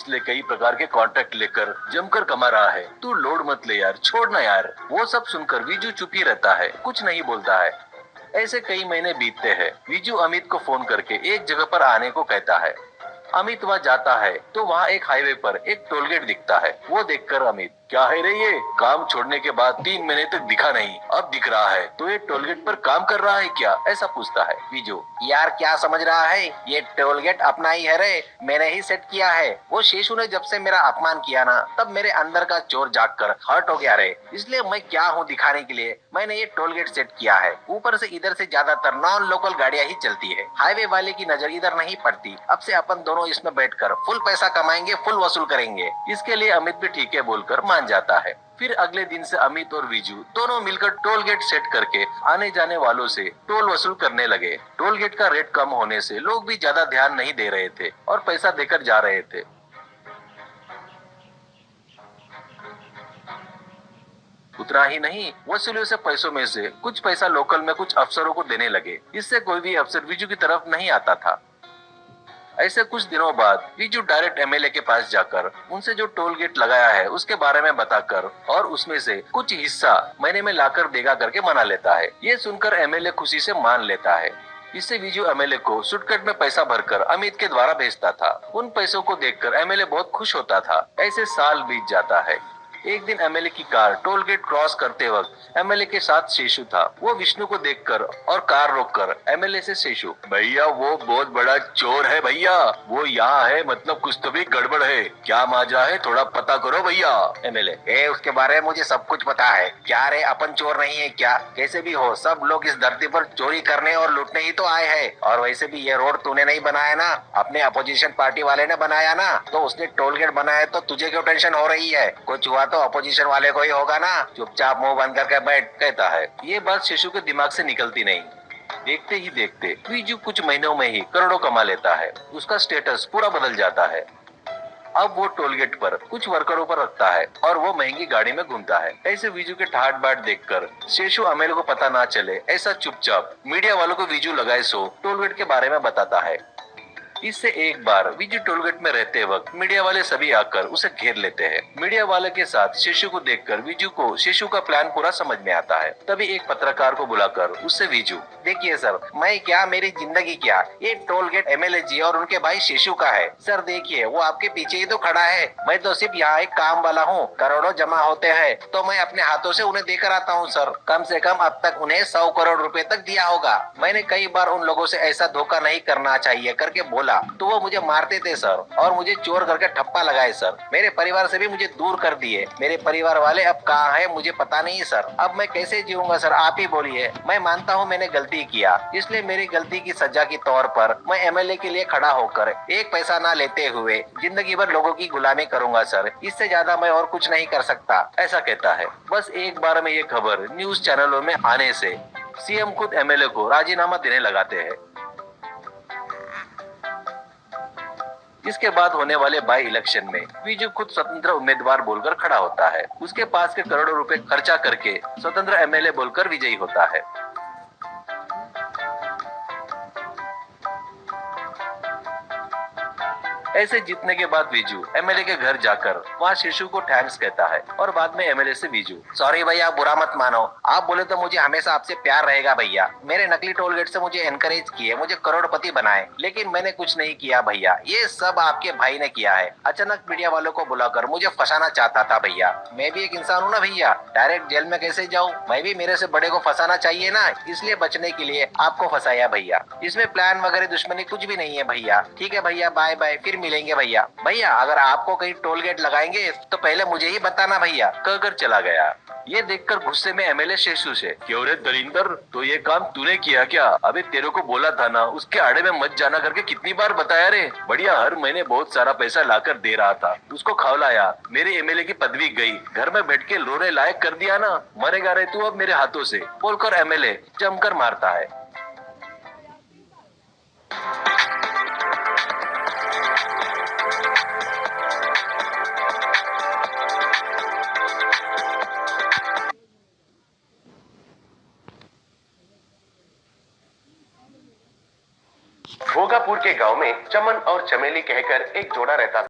इसलिए कई प्रकार के कॉन्ट्रैक्ट लेकर जमकर कमा रहा है। तू लोड मत ले यार, छोड़ना यार। वो सब सुनकर विजू चुप ही रहता है, कुछ नहीं बोलता है। ऐसे कई महीने बीतते हैं। विजू अमित को फोन करके एक जगह पर आने को कहता है। अमित वहाँ जाता है तो वहाँ एक हाईवे पर एक टोलगेट दिखता है। वो देखकर अमित, क्या है रे ये? काम छोड़ने के बाद 3 महीने तक दिखा नहीं, अब दिख रहा है। तो ये टोलगेट पर काम कर रहा है क्या? ऐसा पूछता है विजू। यार क्या समझ रहा है, ये टोलगेट अपना ही है रे, मैंने ही सेट किया है। वो शेषु ने जब से मेरा अपमान किया ना, तब मेरे अंदर का चोर जाग कर हर्ट हो गया रे। इसलिए मैं क्या हूँ दिखाने के लिए मैंने ये टोलगेट सेट किया है। ऊपर से इधर से ज्यादातर नॉन लोकल गाड़ियाँ ही चलती है, हाईवे वाले की नजर इधर नहीं पड़ती। अब से अपन दोनों इसमें बैठकर फुल पैसा कमाएंगे, फुल वसूल करेंगे। इसके लिए अमित भी ठीक है बोलकर मान जाता है। फिर अगले दिन से अमित और विजू दोनों मिलकर टोल गेट सेट करके आने जाने वालों से टोल वसूल करने लगे। टोल गेट का रेट कम होने से लोग भी ज्यादा ध्यान नहीं दे रहे थे और पैसा देकर जा रहे थे। उतना ही नहीं, वसूली से पैसों में से कुछ पैसा लोकल में कुछ अफसरों को देने लगे। इससे कोई भी अफसर विजू की तरफ नहीं आता था। ऐसे कुछ दिनों बाद विजू डायरेक्ट एमएलए के पास जाकर उनसे जो टोल गेट लगाया है उसके बारे में बताकर और उसमें से कुछ हिस्सा महीने में लाकर देगा करके मना लेता है। ये सुनकर एमएलए खुशी से मान लेता है। इससे विजू एमएलए को सुटकेट में पैसा भरकर अमित के द्वारा भेजता था। उन पैसों को देखकर एमएलए बहुत खुश होता था। ऐसे साल बीत जाता है। एक दिन एमएलए की कार टोल गेट क्रॉस करते वक्त एमएलए के साथ शेषु था। वो विष्णु को देखकर और कार रोककर एमएलए से शेषु, भैया वो बहुत बड़ा चोर है भैया, वो यहाँ है, मतलब कुछ तो भी गड़बड़ है। क्या माजरा है, थोड़ा पता करो भैया। एमएलए, उसके बारे में मुझे सब कुछ पता है। क्या रे अपन चोर नहीं है क्या? कैसे भी हो, सब लोग इस धरती पर चोरी करने और लूटने ही तो आए हैं। और वैसे भी ये रोड तूने नहीं बनाया ना, अपने अपोजिशन पार्टी वाले ने बनाया ना, तो उसने टोल गेट बनाया तो तुझे क्यों टेंशन हो रही है? कुछ हुआ तो अपोजिशन वाले को ही होगा ना, चुपचाप मुंह बंद करके बैठ, कहता है। ये बात शिशु के दिमाग से निकलती नहीं। देखते ही देखते विजू कुछ महीनों में ही करोड़ों कमा लेता है। उसका स्टेटस पूरा बदल जाता है। अब वो टोलगेट पर कुछ वर्करों पर रखता है और वो महंगी गाड़ी में घूमता है। ऐसे विजू के ठाट बाट देखकर शेषु अमेल को पता ना चले ऐसा चुपचाप मीडिया वालों को विजू लगाए सो टोलगेट के बारे में बताता है। इससे एक बार विजू टोलगेट में रहते वक्त मीडिया वाले सभी आकर उसे घेर लेते हैं। मीडिया वाले के साथ शेषु को देखकर विजू को शेषु का प्लान पूरा समझ में आता है। तभी एक पत्रकार को बुलाकर उससे विजू, देखिए सर, मैं क्या, मेरी जिंदगी क्या, ये टोलगेट एमएलए जी और उनके भाई शेषु का है। सर देखिए वो आपके पीछे ही तो खड़ा है, मैं तो सिर्फ यहाँ एक काम वाला हूँ। करोड़ों जमा होते हैं तो मैं अपने हाथों से उन्हें देकर आता हूँ सर। कम से कम अब तक उन्हें 100 करोड़ रुपए तक दिया होगा। मैंने कई बार उन लोगों से ऐसा धोखा नहीं करना चाहिए करके बोला तो वो मुझे मारते थे सर, और मुझे चोर करके ठप्पा लगाए सर। मेरे परिवार से भी मुझे दूर कर दिए। मेरे परिवार वाले अब कहाँ है मुझे पता नहीं सर। अब मैं कैसे जीऊंगा सर, आप ही बोलिए। मैं मानता हूँ मैंने गलती किया, इसलिए मेरी गलती की सजा के तौर पर मैं एमएलए के लिए खड़ा होकर एक पैसा ना लेते हुए जिंदगी भर लोगों की गुलामी करूंगा सर। इससे ज्यादा मैं और कुछ नहीं कर सकता, ऐसा कहता है। बस एक बार में ये खबर न्यूज चैनलों में आने से सीएम खुद एमएलए को राजीनामा देने लगाते हैं। इसके बाद होने वाले बाई इलेक्शन में विजू खुद स्वतंत्र उम्मीदवार बोलकर खड़ा होता है। उसके पास के करोड़ों रुपए खर्चा करके स्वतंत्र एमएलए बोलकर विजयी होता है। ऐसे जीतने के बाद विजू एमएलए के घर जाकर वहाँ शिशु को थैंक्स कहता है और बाद में एमएलए से विजू, सॉरी भैया, बुरा मत मानो, आप बोले तो मुझे हमेशा आपसे प्यार रहेगा भैया। मेरे नकली टोल गेट से मुझे एनकरेज किए, मुझे करोड़पति बनाए, लेकिन मैंने कुछ नहीं किया भैया, ये सब आपके भाई ने किया है। अचानक मीडिया वालों को बुलाकर मुझे फंसाना चाहता था भैया। मैं भी एक इंसान हूँ ना भैया, डायरेक्ट जेल में कैसे जाऊँ? मैं भी मेरे से बड़े को फंसाना चाहिए ना, इसलिए बचने के लिए आपको फंसाया भैया। इसमें प्लान वगैरह दुश्मनी कुछ भी नहीं है भैया। ठीक है भैया, बाय बाय, फिर मिलेंगे भैया। भैया अगर आपको कहीं टोल गेट लगाएंगे तो पहले मुझे ही बताना भैया, कहकर चला गया। ये देखकर गुस्से में एमएलए शेषु से, क्यों रे दरिंदर, तो ये काम तूने किया क्या? अबे तेरे को बोला था ना उसके आड़े में मत जाना करके, कितनी बार बताया रे? बढ़िया, हर महीने बहुत सारा पैसा लाकर दे रहा था, उसको खवलाया, मेरे एमएलए की पदवी गई, घर में बैठ के रोने लायक कर दिया ना, मरेगा रे तू अब मेरे हाथों से, बोलकर एमएलए जमकर मारता है। भोगापुर के गांव में चमन और चमेली कहकर एक जोड़ा रहता था।